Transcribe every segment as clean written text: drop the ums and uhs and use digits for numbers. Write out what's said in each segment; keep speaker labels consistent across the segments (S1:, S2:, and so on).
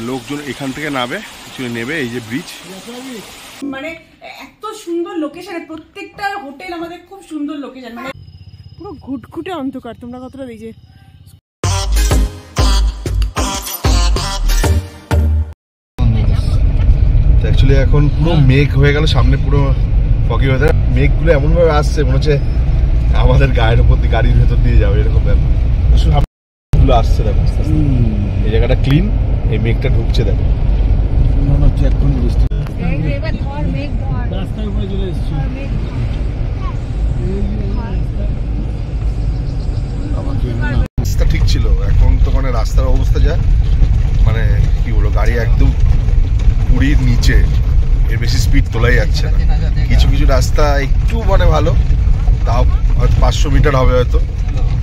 S1: লোকজন এখান থেকে নামবে, কিছু নেবে, এই যে ব্রিজ।
S2: মানে এত সুন্দর লোকেশন, প্রত্যেকটা হোটেল আমাদের খুব সুন্দর লোকেশন, মানে পুরো ঘুটঘুটে অন্ধকার। তোমরা কতটা এই যে
S1: অ্যাকচুয়ালি এখন পুরো মেঘ হয়ে গেল, সামনে পুরো ফগি ওয়েদার। মেঘগুলো এমন ভাবে আসছে মনে হচ্ছে আমাদের গায়ের উপর দিয়ে, গাড়ির ভেতর দিয়ে যাবে, এরকম ব্যাপার। গুলো আসছে দেখো, এই জায়গাটা ক্লিন, এই মেঘটা ঢুকছে দেখো। মনে হচ্ছে এখন বৃষ্টি। রাস্তার উপরে চলে এসেছে। রাস্তা ঠিক ছিল, এখন তো মানে রাস্তার অবস্থা যা, মানে কি বলবো, গাড়ি একদম পুরীর নিচে, এর বেশি স্পিড তোলাই যাচ্ছে না। কিছু কিছু রাস্তা একটু মানে ভালো, তাও হয়তো 500 মিটার হবে হয়তো,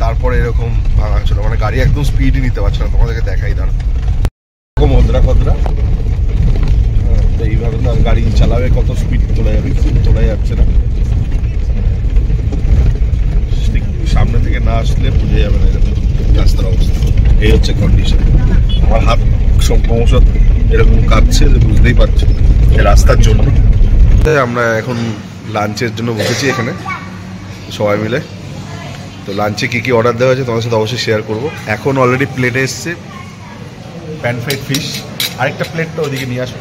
S1: তারপরে এরকম ভাঙা ছিল, মানে গাড়ি একদম স্পিডই নিতে পারছে না। তোমাদেরকে দেখাই দাঁড়া, এরকম ওদ্রা ফদ্রা, তো এইভাবে তো গাড়ি চালাবে, কত স্পিড তোলা যাবে, কিছু তোলা যাচ্ছে না। সামনে থেকে না আসলে বুঝে যাবে না এরকম রাস্তার অবস্থা। এই হচ্ছে কন্ডিশন। আমার হাত ক্রমশ এরকম কাঁপছে, বুঝতেই পারছি রাস্তার জন্য। আমরা এখন লাঞ্চের জন্য বসেছি এখানে সবাই মিলে। তো লাঞ্চে কী কী অর্ডার দেওয়া হয়েছে তোমাদের সাথে অবশ্যই শেয়ার করবো। এখন অলরেডি প্লেটে এসছে প্যান ফ্রাইড ফিশ, আরেকটা প্লেটটা ওদিকে নিয়ে আসো।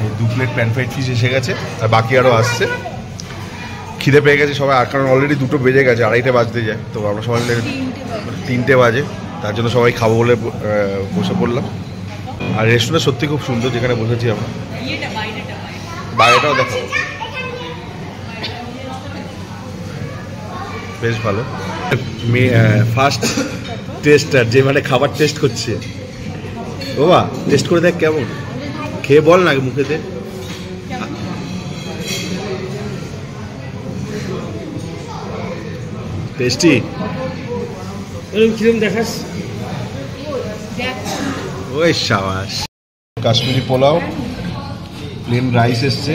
S1: এই 2 প্লেট প্যান ফ্রাইড ফিশ এসে গেছে, আর বাকি আরও আসছে। খিদে পেয়ে গেছে সবাই, আর কারণ অলরেডি 2টো বেজে গেছে, 2:30 বাজতে যায়। তো আমরা সবাই মিলে 3টে বাজে, তার জন্য সবাই খাবো বলে বসে পড়লাম। আর রেস্টুরেন্ট সত্যি খুব সুন্দর যেখানে বসেছি আমরা, বাইরেটাও দেখাবো, বেশ ভালো। ফার্স্ট টেস্টার যে মানে খাবার টেস্ট করছে, বাবা টেস্ট করে দেখ কেমন, খেয়ে বল না মুখেতে। টেস্টি কিরকম দেখাস? ওই সাবাস। কাশ্মীরি পোলাও, প্লেন রাইস এসছে,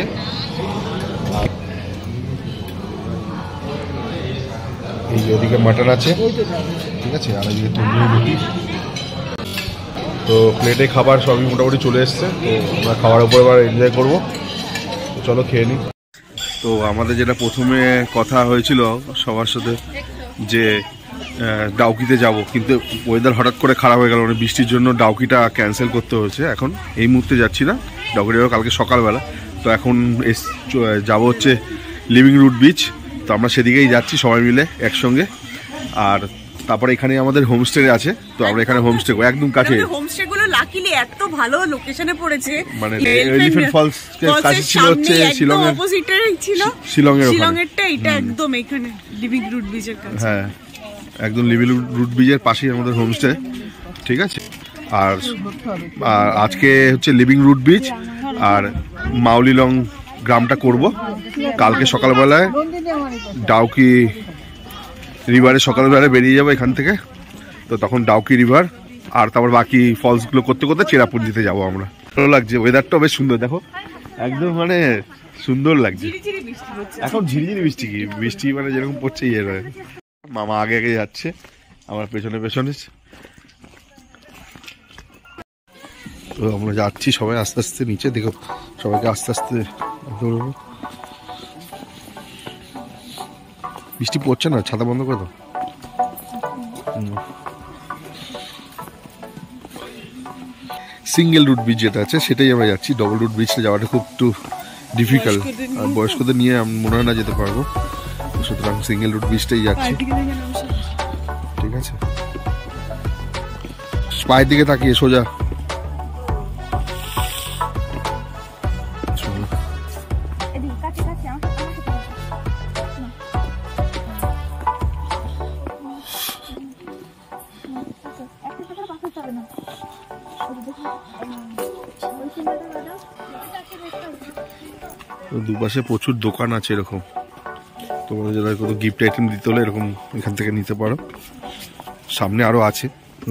S1: এই ওদিকে মাটন আছে, ঠিক আছে, আর এদিকে তন্দুরি রুটি। তো প্লেটে খাবার সবই মোটামুটি চলে এসছে, তো আমরা খাওয়ার উপর এবার এনজয় করবো। তো চলো খেয়ে নিই। তো আমাদের যেটা প্রথমে কথা হয়েছিল সবার সাথে যে ডাউকিতে যাব, কিন্তু ওয়েদার হঠাৎ করে খারাপ হয়ে গেল, মানে বৃষ্টির জন্য ডাউকিটা ক্যান্সেল করতে হয়েছে। এখন এই মুহূর্তে যাচ্ছি না, ডাউকিটা যাবো কালকে সকালবেলা। তো এখন যাবো হচ্ছে লিভিং রুট বিচ। তো আমরা সেদিকেই যাচ্ছি সবাই মিলে একসঙ্গে। আর তারপরে এখানে আমাদের হোমস্টে আছে, তো আমরা এখানে হোমস্টে একদম কাছে।
S2: হোমস্টে গুলো লাকিলি এত ভালো লোকেশনে পড়েছে,
S1: মানে এলিফ্যান্ট ফলস কাছে ছিল, হচ্ছে শিলং এর
S2: অপোজিটে ছিল, শিলংয়েরটা এটা একদম এখানে লিভিং রুট বিচের কাছে।
S1: হ্যাঁ, একদম লিভিং রুট বিচের পাশেই আমাদের হোমস্টে, ঠিক আছে। আর আজকে হচ্ছে লিভিং রুট বিচ আর মাউলিলং গ্রামটা করব। কালকে সকালবেলায় ডাউকি রিভারে সকালবেলা বেরিয়ে যাবো এখান থেকে। তো তখন ডাউকি রিভার আর তারপর বাকি ফলসগুলো করতে করতে চেরাপুঞ্জিতে যাবো আমরা। ভালো লাগছে, ওয়েদারটাও বেশ সুন্দর, দেখো একদম মানে সুন্দর লাগছে। এখন ঝিরিঝিরি বৃষ্টি, কি বৃষ্টি মানে যেরকম পড়ছে ইয়ে রয়ে। মামা আগে আগে যাচ্ছে, আমার পেছনে পেছনে। তো আমরা যাচ্ছি সবাই আস্তে আস্তে নিচে, দেখো সবাইকে আস্তে আস্তে। বৃষ্টি পড়ছে না, ছাতা বন্ধ করে দাও। সিঙ্গেল রুট ব্রিজ যেটা আছে সেটাই আমরা যাচ্ছি। ডবল রুট ব্রিজটা যাওয়াটা খুব একটু ডিফিকাল্ট, আর বয়স্কদের নিয়ে আমি মনে হয় না যেতে পারবো, সুতরাং সিঙ্গেল রুট ব্রিজটাই যাচ্ছি, ঠিক আছে। পায়ের দিকে তাকিয়ে সোজা। দুপাশে প্রচুর দোকান আছে এরকম, তোমাদের যারা কোনো গিফট আইটেম দিতে হলে এরকম এখান থেকে নিতে পারো। সামনে আরো আছে,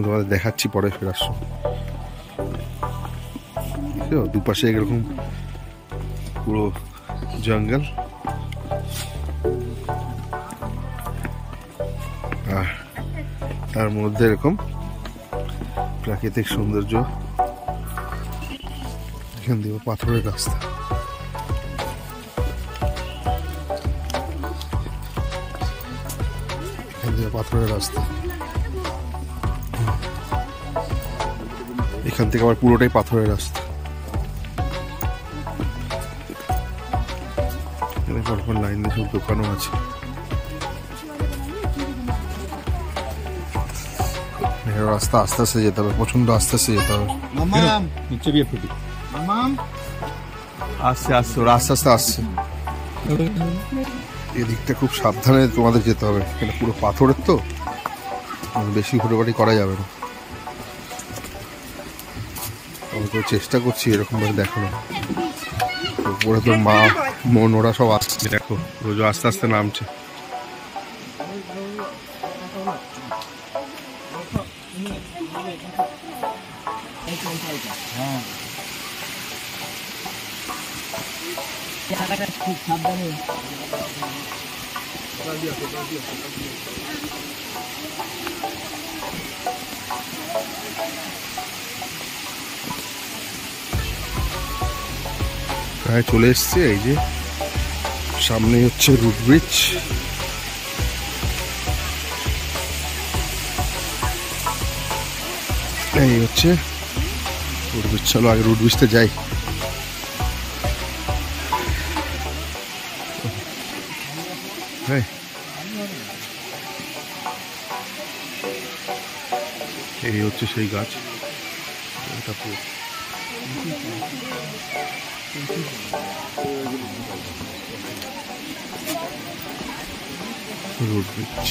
S1: তোমাদের দেখাচ্ছি পরে ফেরার সময়। দুপাশে এরকম পুরো জঙ্গল, আর তার মধ্যে এরকম প্রাকৃতিক সৌন্দর্য, এখান দিয়ে পাথরের রাস্তা। এখান দিয়ে পাথরের রাস্তা, এখান থেকে আবার পুরোটাই পাথরের রাস্তা। পরপর লাইন দিয়ে সব দোকানও আছে। রাস্তা আস্তে আস্তে যেতে হবে, প্রচন্ড আস্তে আস্তে যেতে হবে। আস্তে আস্তে ওরা আস্তে আস্তে আসছে। এদিকটা খুব সাবধানে তোমাদের যেতে হবে, এটা পুরো পাথরের তো, বেশি হুটোপাটি করা যাবে না। আমি তো চেষ্টা করছি এরকম ভাবে দেখো না, উপরে তো মা মন ওরা সব আসছে, দেখো রোজ আস্তে আস্তে নামছে। প্রায় চলে এসছে, এই যে সামনে হচ্ছে রুট ব্রিজ। এই হচ্ছে রুট ব্রিজ। চলো আগে রুট ব্রিজটা যাই। এই হচ্ছে সেই গাছ, এটা রোড ব্রিজ।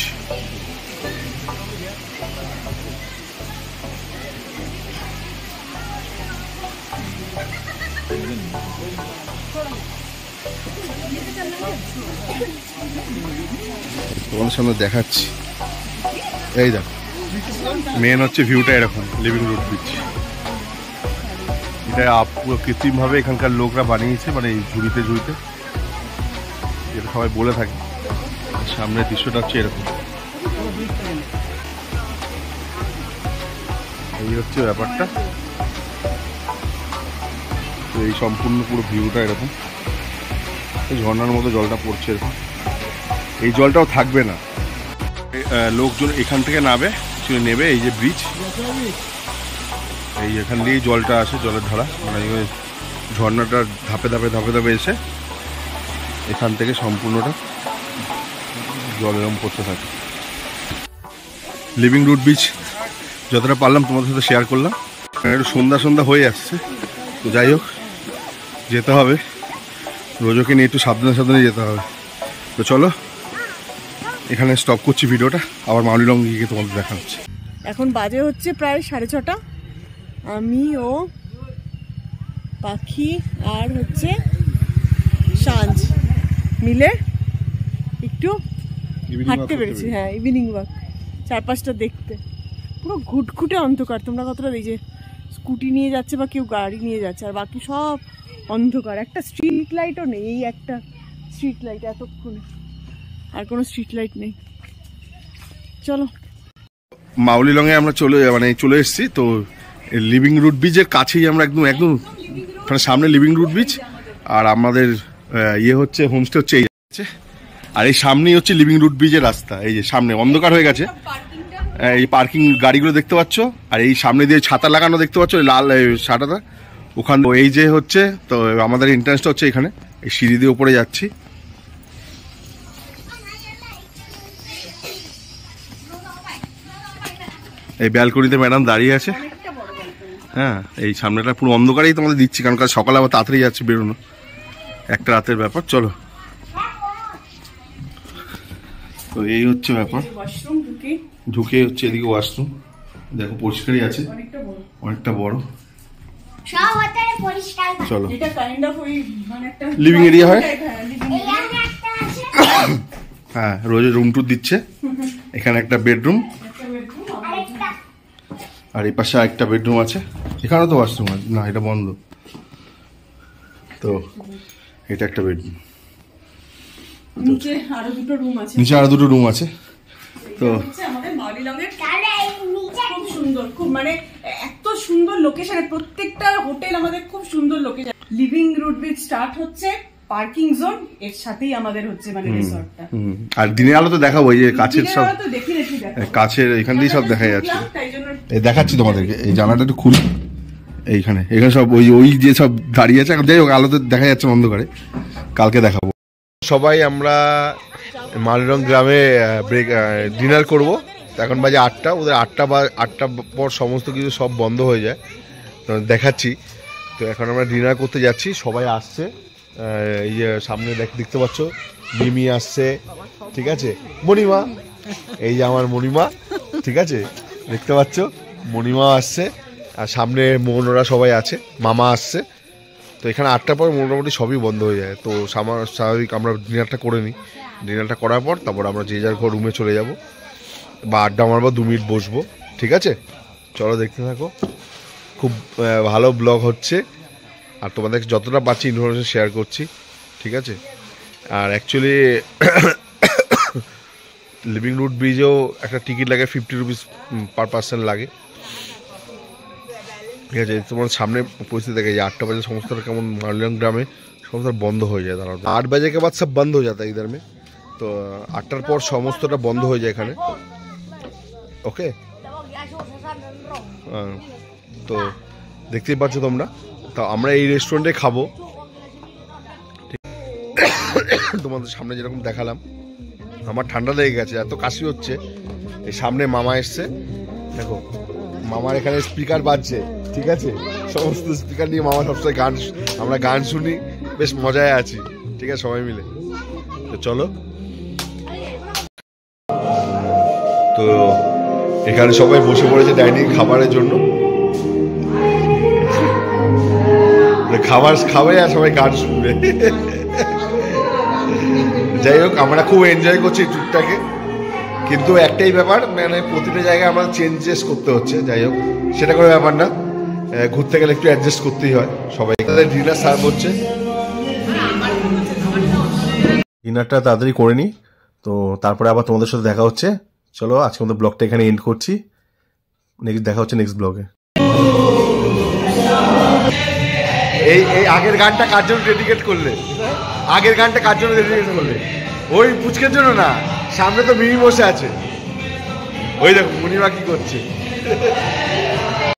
S1: তোমাদের সামনে দেখাচ্ছি, এই দেখ মেন হচ্ছে ভিউটা এরকম, লিভিং রুট ব্রিজ। এটা পুরো কৃত্রিম ভাবে এখানকার লোকরা বানিয়েছে, মানে এই ঝুড়িতে ঝুড়িতে, যেটা সবাই বলে থাকে। সামনের দৃশ্যটা হচ্ছে এরকম, এই হচ্ছে ব্যাপারটা। তো এই সম্পূর্ণ পুরো ভিউটা এরকম, এই ঝর্ণার মতো জলটা পড়ছে এরকম। এই জলটাও থাকবে না, লোকজন এখান থেকে নামবে, নেবে এই যে ব্রিজ, এই এখান দিয়েই জলটা আসে, জলের ধারা, মানে ঝর্ণাটা ধাপে ধাপে ধাপে ধাপে এসে এখান থেকে সম্পূর্ণটা জল এরকম পড়তে থাকে। লিভিং রুট ব্রিজ যতটা পারলাম তোমাদের সাথে শেয়ার করলাম। একটু সন্ধ্যা সন্ধ্যা হয়ে আসছে, তো যাই হোক যেতে হবে, রোজকে নিয়ে একটু সাবধানে সাবধানে যেতে হবে। তো চলো এখানে স্টপ করছি ভিডিওটা, আবার মাউলিলং গিয়ে তোমাদের দেখা হচ্ছে।
S2: এখন বাজে হচ্ছে প্রায় 6:30। আমি ও পাখি আর হচ্ছে সাঞ্জ মিলে একটু হাঁটতে পেরেছি। হ্যাঁ, ইভিনিং ওয়াক, চারপাশটা দেখতে। পুরো ঘুটঘুটে অন্ধকার, তোমরা কতটা এই যে স্কুটি নিয়ে যাচ্ছে বা কেউ গাড়ি নিয়ে যাচ্ছে, আর বাকি সব অন্ধকার। একটা স্ট্রিট লাইটও নেই, এই একটা স্ট্রিট লাইট এতক্ষণে, আর কোনো স্ট্রিট লাইট নেই। চলো
S1: মাউলিলংয়ে আমরা চলে এসেছি। তো লিভিং রুট ব্রিজের কাছেই আমরা একদম মানে সামনে লিভিং রুট ব্রিজ, আর আমাদের ইয়ে হচ্ছে হোমস্টে হচ্ছে এই আছে, আর এই সামনেই হচ্ছে লিভিং রুট ব্রিজের রাস্তা। এই যে সামনে অন্ধকার হয়ে গেছে, এই পার্কিং গাড়িগুলো দেখতে পাচ্ছ, আর এই সামনে দিয়ে ছাতা লাগানো দেখতে পাচ্ছ, লাল ছাতাটা ওখান। এই যে হচ্ছে, তো আমাদের এন্ট্রান্সটা হচ্ছে এখানে, এই সিঁড়ি দিয়ে উপরে যাচ্ছি। এই ব্যালকনিতে ম্যাডাম দাঁড়িয়ে আছে। হ্যাঁ, এই সামনেটা পুরো অন্ধকারেই তোমাদের দিচ্ছি, কারণ সকালে আবার তাড়াতাড়ি যাচ্ছে বেরোনো, একটা রাতের ব্যাপার। চলো, তো এই হচ্ছে ব্যাপার। ঢুকে হচ্ছে এদিকে ওয়াশরুম, দেখো পরিষ্কারই আছে, অনেকটা বড়। চলো, লিভিং এরিয়া হয়। হ্যাঁ, রোজ রুম টুর দিচ্ছে। এখানে একটা বেডরুম, আর এই পাশে একটা বেডরুম আছে। এখানেও তো ওয়াশরুম আছে, না এটা বন্ধ। তো এটা একটা বেডরুম,
S2: নিচে আরো দুটো রুম আছে।
S1: নিচে আরো দুটো রুম আছে। তো
S2: সুন্দর, খুব মানে এত সুন্দর লোকেশনে, প্রত্যেকটা হোটেল আমাদের খুব সুন্দর location. Living route beach start হচ্ছে, পার্কিং জোন এর সাথেই আমাদের হচ্ছে মানে রিসর্টটা।
S1: আর দিনের আলো তো দেখাবো, এই যে কাছের সব কাছের এখান দিয়ে সব দেখা যাচ্ছে। এই দেখাচ্ছি তোমাদেরকে, এই জানালাটা একটু খুলি, এইখানে এখানে সব ওই যে সব দাঁড়িয়ে আছে। যাই হোক, আলোতে দেখা যাচ্ছে অন্ধকারে, কালকে দেখাবো। সবাই আমরা মালরং গ্রামে ডিনার করব। এখন বাজে 8টা, ওদের 8টা পর সমস্ত কিছু সব বন্ধ হয়ে যায়, তো দেখাচ্ছি। তো এখন আমরা ডিনার করতে যাচ্ছি, সবাই আসছে। এই যে সামনে দেখতে পাচ্ছ মিমি আসছে, ঠিক আছে, মণিমা, এই যে আমার মণিমা, ঠিক আছে, দেখতে পাচ্ছ মণিমা আসছে, আর সামনে মোহনরা সবাই আছে, মামা আসছে। তো এখানে 8টার পর মোটামুটি সবই বন্ধ হয়ে যায়। তো স্বাভাবিক আমরা ডিনারটা করে নিই, ডিনারটা করার পর তারপর আমরা যে যার ঘর রুমে চলে যাব বা আড্ডা মারবো, 2 মিনিট বসবো, ঠিক আছে। চলো দেখতে থাকো, খুব ভালো ব্লগ হচ্ছে, আর তোমাদের যতটা পাচ্ছি ইনফরমেশন শেয়ার করছি, ঠিক আছে। আর অ্যাকচুয়ালি লিভিং রুট ব্রিজেও একটা টিকিট লাগে, 50 রুপিস পার পার্সন লাগে, ঠিক আছে। তোমার সামনে পরিস্থিতি দেখে যে 8টা বাজে সমস্তটা কেমন মালরং গ্রামে সমস্ত বন্ধ হয়ে যায়। তারা 8 বাজে के बाद सब बंद हो जाता है इधर में, তো 8টার পর সমস্তটা বন্ধ হয়ে যায় এখানে, ওকে। তো দেখতেই পাচ্ছ তোমরা, তো আমরা এই রেস্টুরেন্টে খাবো, তোমাদের সামনে যেরকম দেখালাম। আমার ঠান্ডা লেগে গেছে, এত কাশি হচ্ছে। এই সামনে মামা এসছে, দেখো মামার এখানে স্পিকার বাজছে, ঠিক আছে, সমস্ত স্পিকার নিয়ে মামা সবসময় আমরা গান শুনি, বেশ মজায় আছি, ঠিক আছে, সবাই মিলে। তো চলো, তো এখানে সবাই বসে পড়েছে ডাইনিং খাবারের জন্য, খাবার খাবে আর সবাই গান শুনবে। যাই হোক, আমরা খুব এনজয় করছি ট্যুরটাকে, কিন্তু একটাই ব্যাপার, মানে প্রতিটা জায়গায় আমরা চেঞ্জেস করতে হচ্ছে। যাই হোক, সেটা কোনো ব্যাপার না, ঘুরতে গেলে একটু অ্যাডজাস্ট করতেই হয়। সবাই ডিনার সার্ভ হচ্ছে, ডিনারটা তাড়াতাড়ি করে নিই, তো তারপরে আবার তোমাদের সাথে দেখা হচ্ছে। চলো, আজকে আমাদের ব্লগটা এখানে এন্ড করছি, নেক্সট দেখা হচ্ছে নেক্সট ব্লগে। এই আগের গানটা কার জন্য ডেডিকেট করলে? আগের গানটা কার জন্য ডেডিকেট করলে? ওই পুচকের জন্য না, সামনে তো মিমি বসে আছে, ওই দেখো মুনিমা কি করছে।